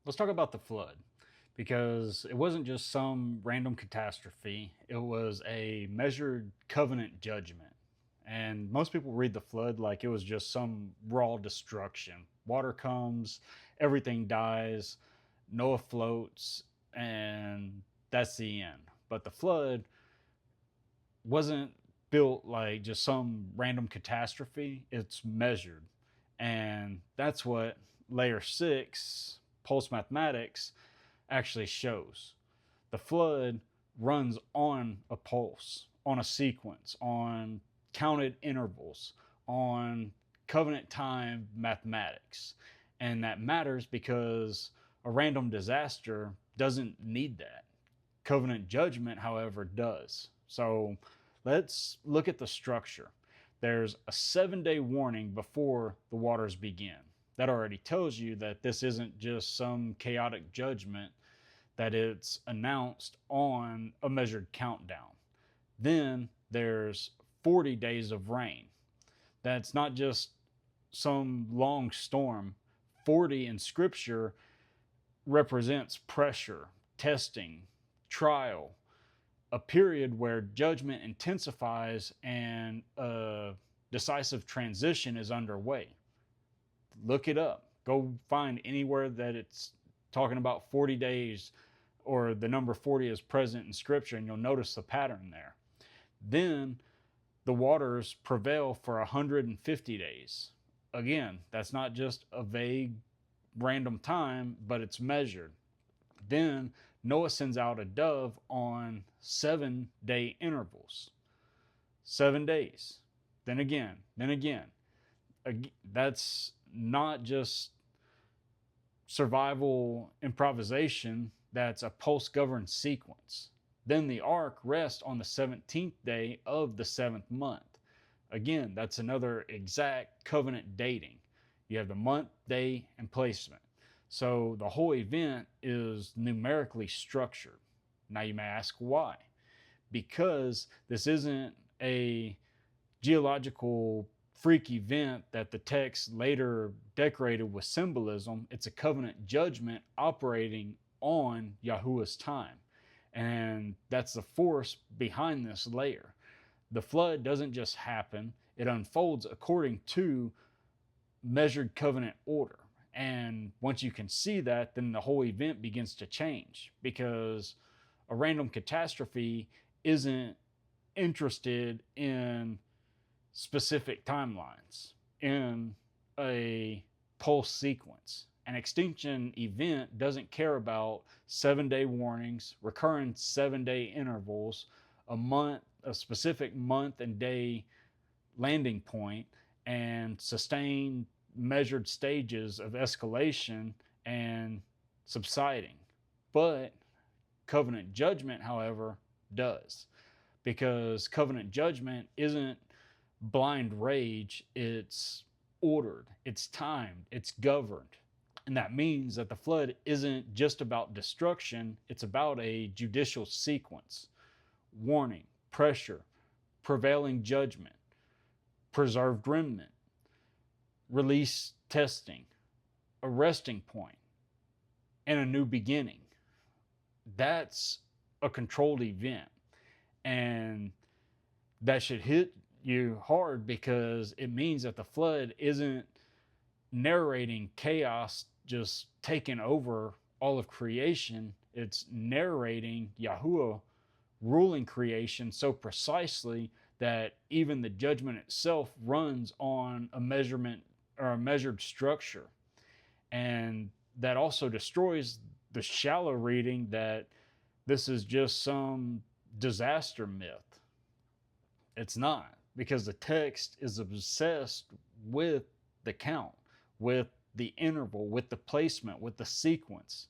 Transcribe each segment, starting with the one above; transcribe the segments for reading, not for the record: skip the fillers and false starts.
Let's talk about the flood because it wasn't just some random catastrophe, it was a measured covenant judgment. And most people read the flood like it was just some raw destruction. Water comes, everything dies, Noah floats, and that's the end. But the flood wasn't built like just some random catastrophe, it's measured. And that's what layer six, pulse mathematics, actually shows. The flood runs on a pulse, on a sequence, on counted intervals, on covenant time mathematics. And that matters because a random disaster doesn't need that. Covenant judgment, however, does. So let's look at the structure. There's a 7-day warning before the waters begin. That already tells you that this isn't just some chaotic judgment, that it's announced on a measured countdown. Then there's 40 days of rain. That's not just some long storm. 40 in scripture represents pressure, testing, trial, a period where judgment intensifies and a decisive transition is underway. Look it up. Go find anywhere that it's talking about 40 days or the number 40 is present in scripture, and you'll notice the pattern there. Then the waters prevail for 150 days. Again, that's not just a vague random time, but it's measured. Then Noah sends out a dove on 7-day intervals. 7 days. Then again, then again. That's not just survival improvisation, that's a pulse governed sequence. Then the ark rests on the 17th day of the 7th month. Again, that's another exact covenant dating. You have the month, day, and placement. So the whole event is numerically structured. Now you may ask why. Because this isn't a geological freak event that the text later decorated with symbolism. It's a covenant judgment operating on Yahuwah's time. And that's the force behind this layer. The flood doesn't just happen, it unfolds according to measured covenant order. And once you can see that, then the whole event begins to change, because a random catastrophe isn't interested in specific timelines, in a pulse sequence. An extinction event doesn't care about 7-day warnings, recurring 7-day intervals, a specific month and day landing point, and sustained measured stages of escalation and subsiding. But covenant judgment, however, does. Because covenant judgment isn't blind rage, it's ordered, it's timed, it's governed. And that means that the flood isn't just about destruction, it's about a judicial sequence. Warning, pressure, prevailing judgment, preserved remnant, release testing, a resting point, and a new beginning. That's a controlled event. And that should hit you hard, because it means that the flood isn't narrating chaos just taking over all of creation. It's narrating Yahuwah ruling creation so precisely that even the judgment itself runs on a measurement or a measured structure. And that also destroys the shallow reading that this is just some disaster myth. It's not, because the text is obsessed with the count, with the interval, with the placement, with the sequence.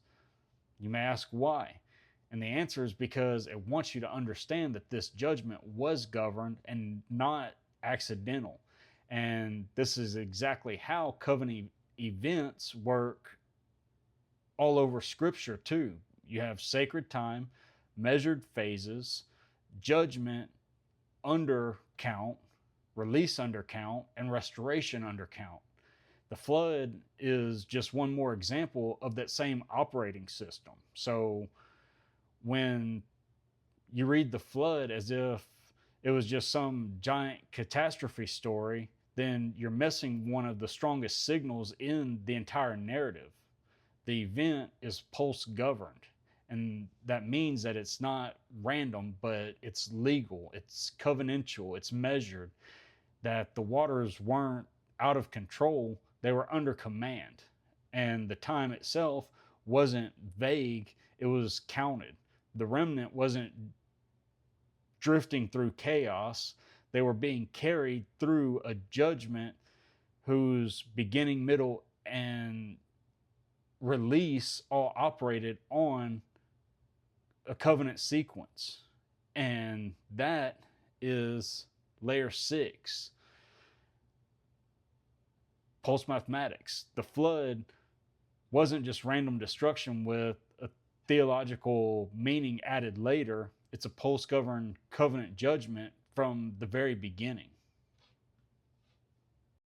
You may ask why. And the answer is because it wants you to understand that this judgment was governed and not accidental. And this is exactly how covenant events work all over Scripture too. You have sacred time, measured phases, judgment under count, release under count, and restoration under count. The flood is just one more example of that same operating system. So when you read the flood as if it was just some giant catastrophe story, then you're missing one of the strongest signals in the entire narrative. The event is pulse governed, and that means that it's not random, but it's legal, it's covenantal, it's measured, that the waters weren't out of control, they were under command. And the time itself wasn't vague, it was counted. The remnant wasn't drifting through chaos, they were being carried through a judgment whose beginning, middle, and release all operated on a covenant sequence. And that is layer 6, pulse mathematics. The flood wasn't just random destruction with a theological meaning added later. It's a pulse governed covenant judgment from the very beginning.